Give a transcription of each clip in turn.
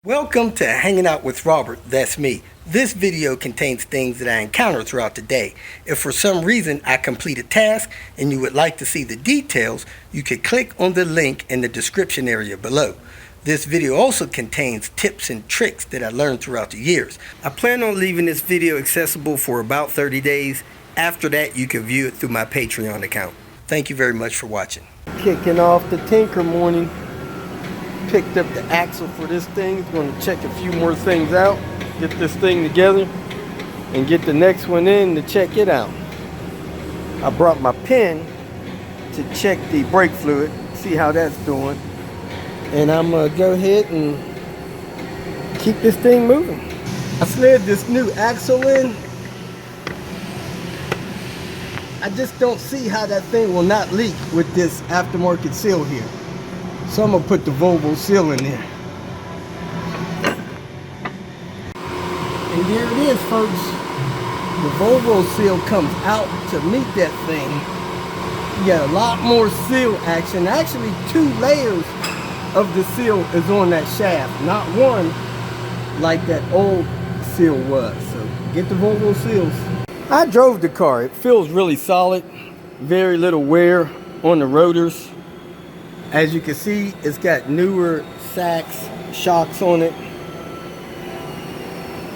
Welcome to Hanging Out with Robert, that's me. This video contains things that I encounter throughout the day. If for some reason I complete a task and you would like to see the details, you can click on the link in the description area below. This video also contains tips and tricks that I learned throughout the years. I plan on leaving this video accessible for about 30 days. After that, you can view it through my Patreon account. Thank you very much for watching. Kicking off the Tinker morning. Picked up the axle for this thing. Going to check a few more things out, get this thing together, and get the next one in to check it out. I brought my pen to check the brake fluid, see how that's doing, and I'm going to go ahead and keep this thing moving. I slid this new axle in. I just don't see how that thing will not leak with this aftermarket seal here. So I'm going to put the Volvo seal in there. And there it is, folks. The Volvo seal comes out to meet that thing. You got a lot more seal action. Actually, 2 layers of the seal is on that shaft, not one like that old seal was. So get the Volvo seals. I drove the car. It feels really solid. Very little wear on the rotors. As you can see, it's got newer Sachs shocks on it.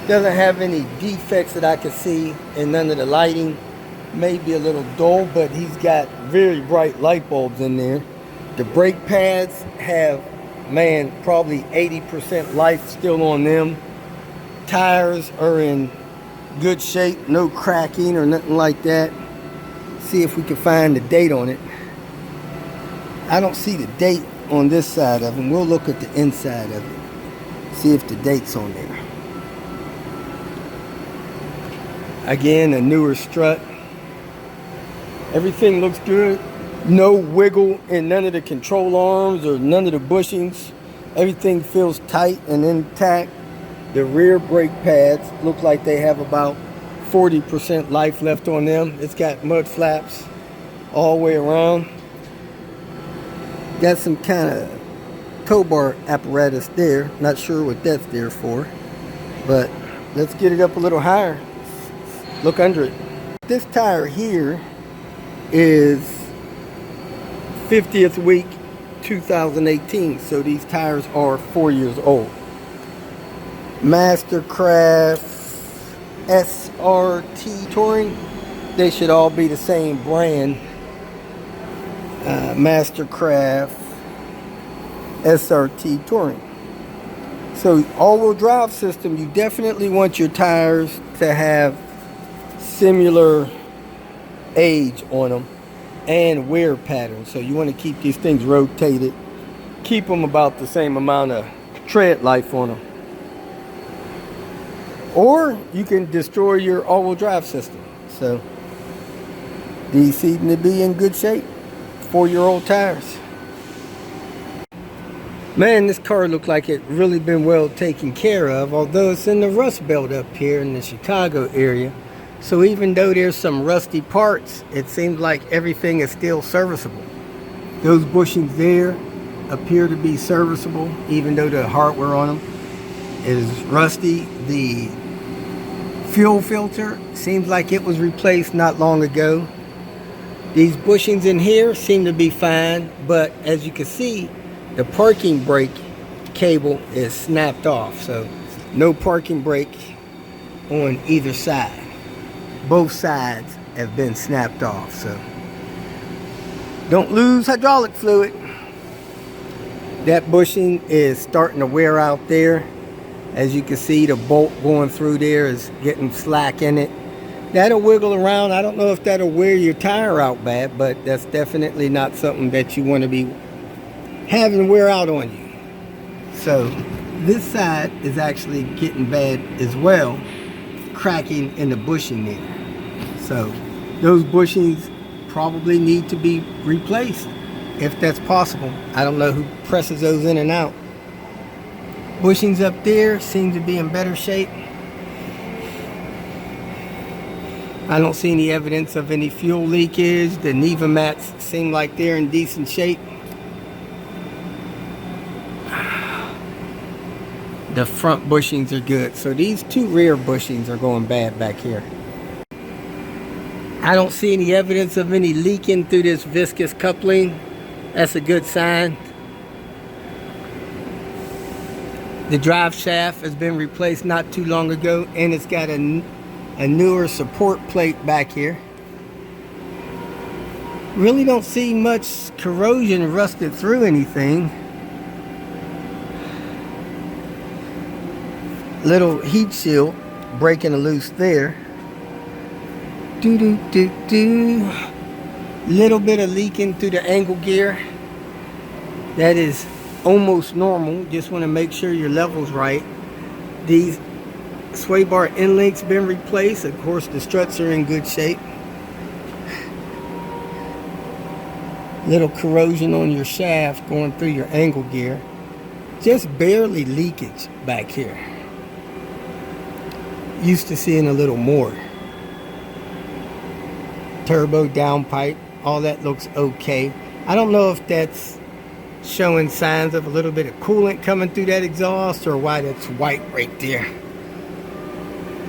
Doesn't have any defects that I can see, and none of the lighting may be a little dull, but he's got very bright light bulbs in there. The brake pads have, man, probably 80% life still on them. Tires are in good shape, no cracking or nothing like that. See if we can find the date on it. I don't see the date on this side of them. We'll look at the inside of it. See if the date's on there. Again, a newer strut. Everything looks good. No wiggle in none of the control arms or none of the bushings. Everything feels tight and intact. The rear brake pads look like they have about 40% life left on them. It's got mud flaps all the way around. Got some kind of tow bar apparatus there. Not sure what that's there for. But let's get it up a little higher. Look under it. This tire here is 50th week 2018. So these tires are 4 years old. Mastercraft SRT Touring. They should all be the same brand. Mastercraft SRT Touring. So all-wheel drive system, you definitely want your tires to have similar age on them and wear pattern. So you want to keep these things rotated, keep them about the same amount of tread life on them. Or you can destroy your all-wheel drive system. So these seem to be in good shape. 4-year-old tires. Man, this car looked like it really been well taken care of, although it's in the rust belt up here in the Chicago area. So even though there's some rusty parts, it seems like everything is still serviceable. Those bushings there appear to be serviceable, even though the hardware on them is rusty. The fuel filter seems like it was replaced not long ago. These bushings in here seem to be fine, but as you can see, the parking brake cable is snapped off. So no parking brake on either side. Both sides have been snapped off. So don't lose hydraulic fluid. That bushing is starting to wear out there. As you can see, the bolt going through there is getting slack in it. That'll wiggle around. I don't know if that'll wear your tire out bad, but that's definitely not something that you want to be having wear out on you. So this side is actually getting bad as well, cracking in the bushing there. So those bushings probably need to be replaced if that's possible. I don't know who presses those in and out. Bushings up there seem to be in better shape. I don't see any evidence of any fuel leakage. The Neva mats seem like they're in decent shape. The front bushings are good. So these two rear bushings are going bad back here. I don't see any evidence of any leaking through this viscous coupling. That's a good sign. The drive shaft has been replaced not too long ago, and it's got a newer support plate back here. Really don't see much corrosion rusted through anything. Little heat shield breaking loose there. Little bit of leaking through the angle gear. That is almost normal. Just want to make sure your level's right. These sway bar end links been replaced. Of course, the struts are in good shape. Little corrosion on your shaft going through your angle gear. Just barely leakage back here. Used to seeing a little more. Turbo downpipe, all that looks okay. I don't know if that's showing signs of a little bit of coolant coming through that exhaust or why that's white right there.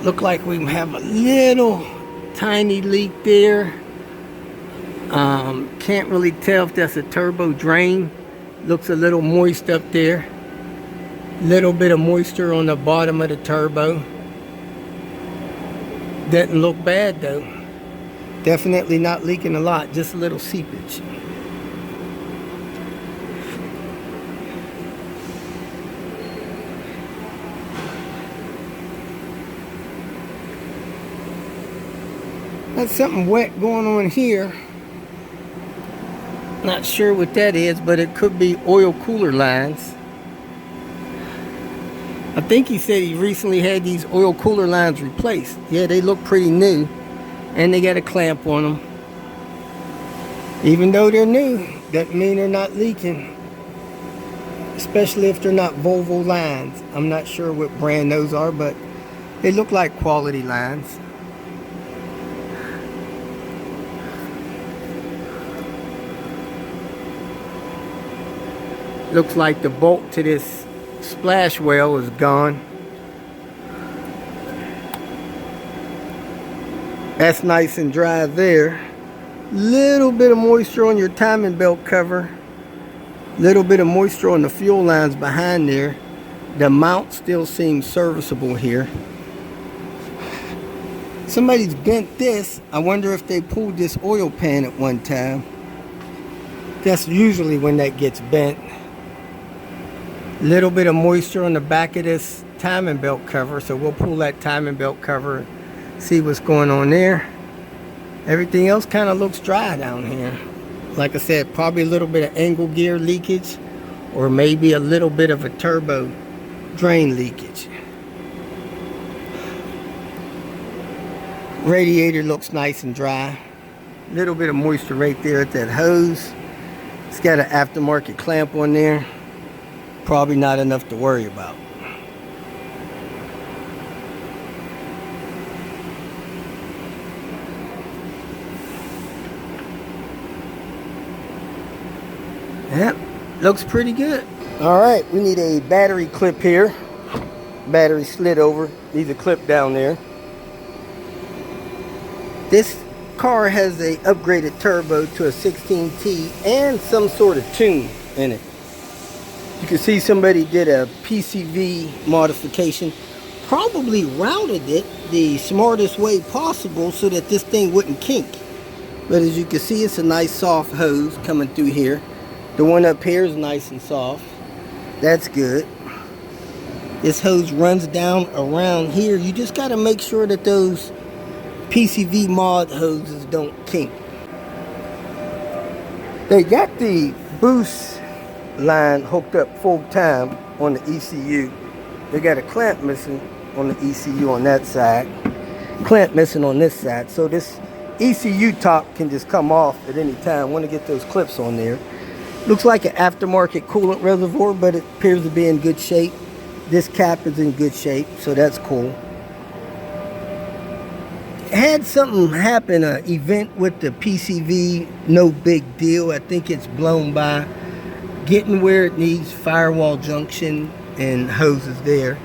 Look like we have a little tiny leak there. Can't really tell if that's a turbo drain. Looks a little moist up there. Little bit of moisture on the bottom of the turbo. Doesn't look bad though. Definitely not leaking a lot, just a little seepage. That's something wet going on here. Not sure what that is, but it could be oil cooler lines. I think he said he recently had these oil cooler lines replaced. Yeah, they look pretty new. And they got a clamp on them. Even though they're new, doesn't mean they're not leaking. Especially if they're not Volvo lines. I'm not sure what brand those are, but they look like quality lines. Looks like the bolt to this splash well is gone. That's nice and dry there. Little bit of moisture on your timing belt cover. Little bit of moisture on the fuel lines behind there. The mount still seems serviceable here. Somebody's bent this. I wonder if they pulled this oil pan at one time. That's usually when that gets bent. Little bit of moisture on the back of this timing belt cover. So we'll pull that timing belt cover. See what's going on there. Everything else kind of looks dry down here. Like I said, probably a little bit of angle gear leakage or maybe a little bit of a turbo drain leakage. Radiator looks nice and dry. Little bit of moisture right there at that hose. It's got an aftermarket clamp on there. Probably not enough to worry about. Yep, looks pretty good. All right, we need a battery clip here. Battery slid over, needs a clip down there. This car has a upgraded turbo to a 16T and some sort of tune in it. You can see somebody did a PCV modification, probably routed it the smartest way possible so that this thing wouldn't kink. But as you can see, it's a nice soft hose coming through here. The one up here is nice and soft. That's good. This hose runs down around here. You just got to make sure that those PCV mod hoses don't kink. They got the boost line hooked up full time on the ECU. They got a clamp missing on the ECU on that side. Clamp missing on this side. So this ECU top can just come off at any time. Want to get those clips on there. Looks like an aftermarket coolant reservoir, but it appears to be in good shape. This cap is in good shape, so that's cool. Had something happen, an event with the PCV, no big deal. I think it's blown by. Getting where it needs, firewall junction, and hoses there.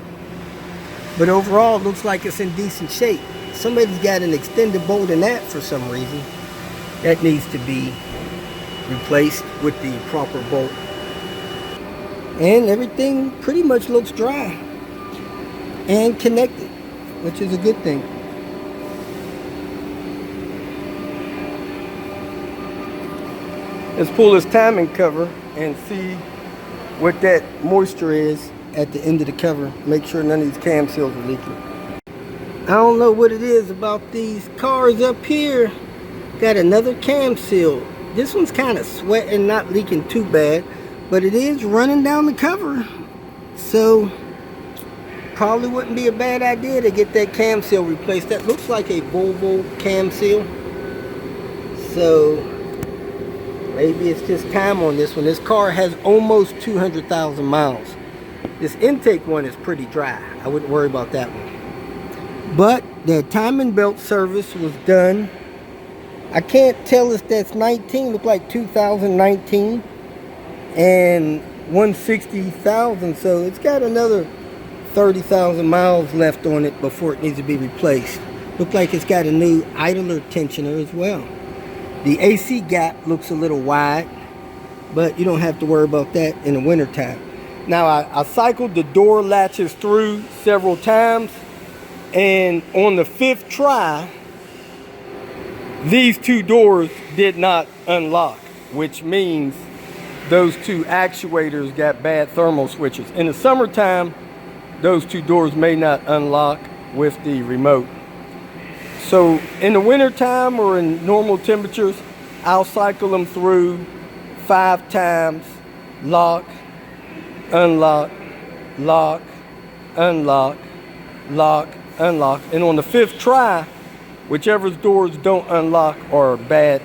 But overall, it looks like it's in decent shape. Somebody's got an extended bolt in that for some reason. That needs to be replaced with the proper bolt. And everything pretty much looks dry and connected, which is a good thing. Let's pull this timing cover and see what that moisture is at the end of the cover. Make sure none of these cam seals are leaking. I don't know what it is about these cars up here. Got another cam seal. This one's kind of sweating, not leaking too bad, but it is running down the cover. So probably wouldn't be a bad idea to get that cam seal replaced. That looks like a Volvo cam seal. So maybe it's just time on this one. This car has almost 200,000 miles. This intake one is pretty dry. I wouldn't worry about that one. But the timing belt service was done. I can't tell if that's 19. Look like 2019 and 160,000. So it's got another 30,000 miles left on it before it needs to be replaced. Look like it's got a new idler tensioner as well. The AC gap looks a little wide, but you don't have to worry about that in the wintertime. Now I cycled the door latches through several times, and on the 5th try, these two doors did not unlock, which means those two actuators got bad thermal switches. In the summertime, those two doors may not unlock with the remote. So in the wintertime or in normal temperatures, I'll cycle them through 5 times, lock, unlock, lock, unlock, lock, unlock. And on the 5th try, whichever doors don't unlock are bad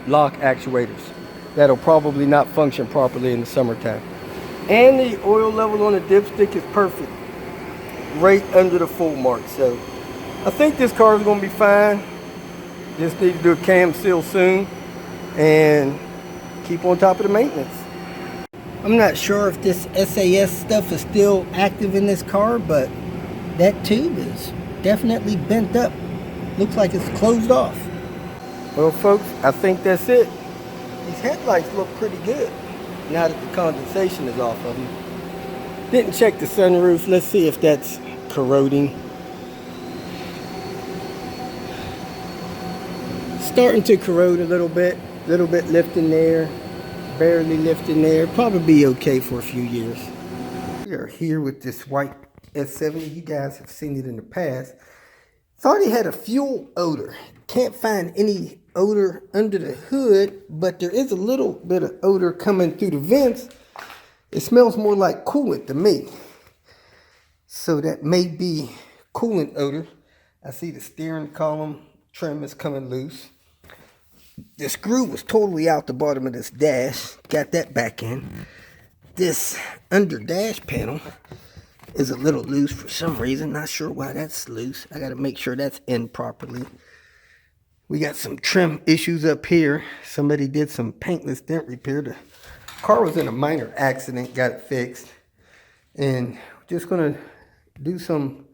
lock actuators. That'll probably not function properly in the summertime. And the oil level on the dipstick is perfect, right under the full mark. So I think this car is going to be fine. Just need to do a cam seal soon and keep on top of the maintenance. I'm not sure if this SAS stuff is still active in this car, but that tube is definitely bent up. Looks like it's closed off. Well, folks, I think that's it. These headlights look pretty good now that the condensation is off of them. Didn't check the sunroof. Let's see if that's corroding. Starting to corrode a little bit lifting there, barely lifting there. Probably be okay for a few years. We are here with this white S70. You guys have seen it in the past. Thought it had a fuel odor. Can't find any odor under the hood, but there is a little bit of odor coming through the vents. It smells more like coolant to me. So that may be coolant odor. I see the steering column trim is coming loose. The screw was totally out the bottom of this dash. Got that back in. This under dash panel is a little loose for some reason. Not sure why that's loose. I got to make sure that's in properly. We got some trim issues up here. Somebody did some paintless dent repair. The car was in a minor accident. Got it fixed. And we're just going to do some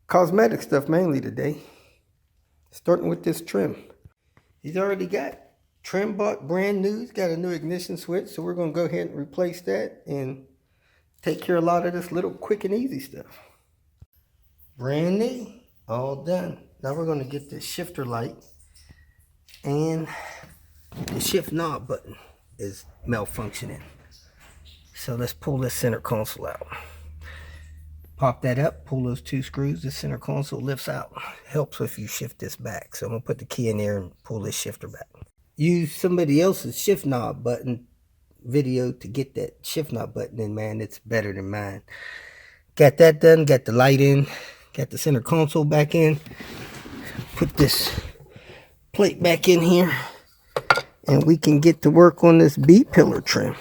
cosmetic stuff mainly today. Starting with this trim. He's already got trim bought brand new. He's got a new ignition switch. So we're going to go ahead and replace that and take care of a lot of this little quick and easy stuff. Brand new. All done. Now we're going to get this shifter light. And the shift knob button is malfunctioning. So let's pull this center console out. Pop that up, pull those 2 screws, the center console lifts out. Helps if you shift this back. So I'm going to put the key in there and pull this shifter back. Use somebody else's shift knob button video to get that shift knob button in, man. It's better than mine. Got that done, got the light in, got the center console back in. Put this plate back in here and we can get to work on this B-pillar trim.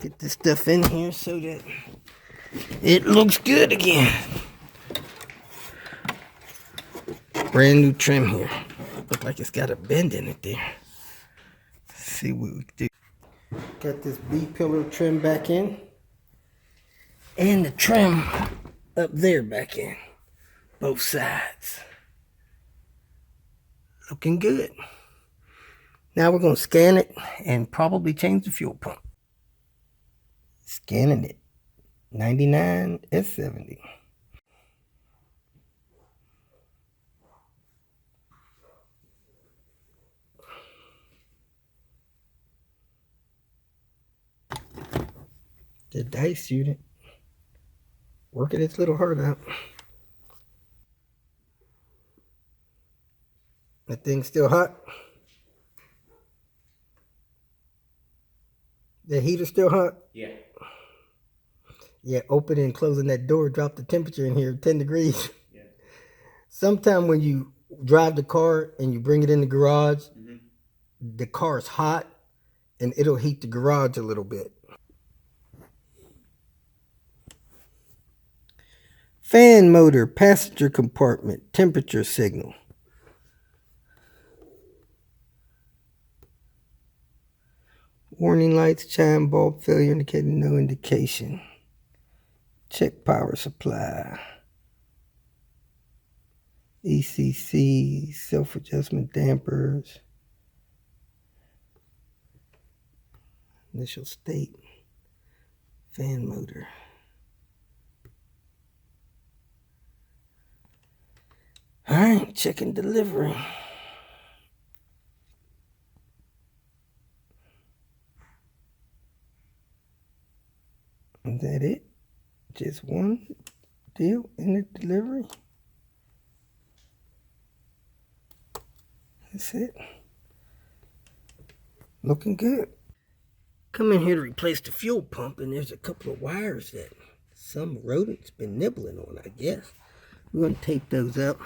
Get this stuff in here so that it looks good again. Brand new trim here. Look like it's got a bend in it there. Let's see what we do. Got this B-pillar trim back in. And the trim up there back in. Both sides. Looking good. Now we're going to scan it and probably change the fuel pump. Scanning it. 99 S70. The dice unit working its little heart out. That thing's still hot. The heater's still hot? Yeah. Yeah, opening and closing that door dropped the temperature in here 10 degrees. Yeah. Sometime when you drive the car and you bring it in the garage, the car's hot and it'll heat the garage a little bit. Fan motor, passenger compartment, temperature signal. Warning lights, chime, bulb failure indicating no indication. Check power supply. ECC, self-adjustment dampers. Initial state. Fan motor. Alright, checking delivery. Is that it? Just one deal in the delivery? That's it. Looking good. Come in here to replace the fuel pump, and there's a couple of wires that some rodent's been nibbling on, I guess. We're going to tape those up.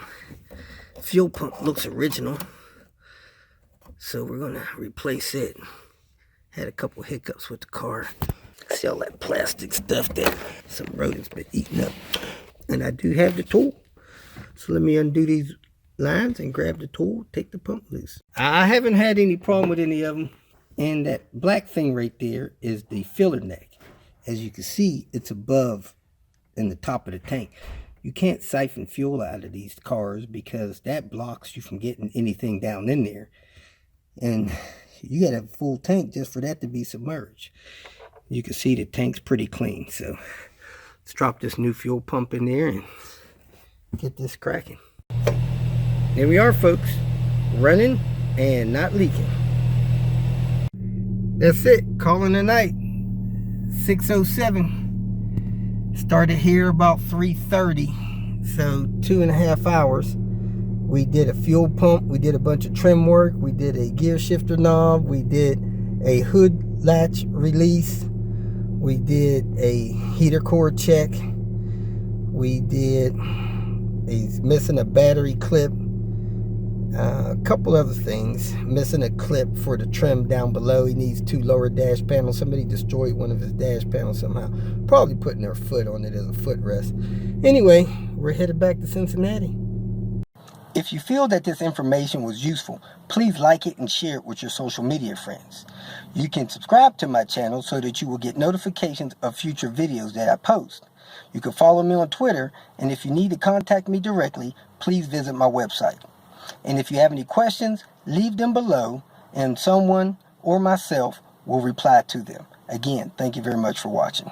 Fuel pump looks original, so we're going to replace it. Had a couple hiccups with the car. See all that plastic stuff that some rodents been eating up. And I do have the tool. So let me undo these lines and grab the tool, take the pump loose. I haven't had any problem with any of them. And that black thing right there is the filler neck. As you can see, it's above in the top of the tank. You can't siphon fuel out of these cars because that blocks you from getting anything down in there. And you gotta have a full tank just for that to be submerged. You can see the tank's pretty clean. So let's drop this new fuel pump in there and get this cracking. There we are, folks. Running and not leaking. That's it. Calling a night. 6:07. Started here about 3:30. So 2.5 hours. We did a fuel pump. We did a bunch of trim work. We did a gear shifter knob. We did a hood latch release. We did a heater core check. We did missing a battery clip. A couple other things. Missing a clip for the trim down below. He needs 2 lower dash panels. Somebody destroyed one of his dash panels somehow. Probably putting their foot on it as a footrest. Anyway, we're headed back to Cincinnati. If you feel that this information was useful, please like it and share it with your social media friends. You can subscribe to my channel so that you will get notifications of future videos that I post. You can follow me on Twitter, and if you need to contact me directly, please visit my website. And if you have any questions, leave them below, and someone or myself will reply to them. Again, thank you very much for watching.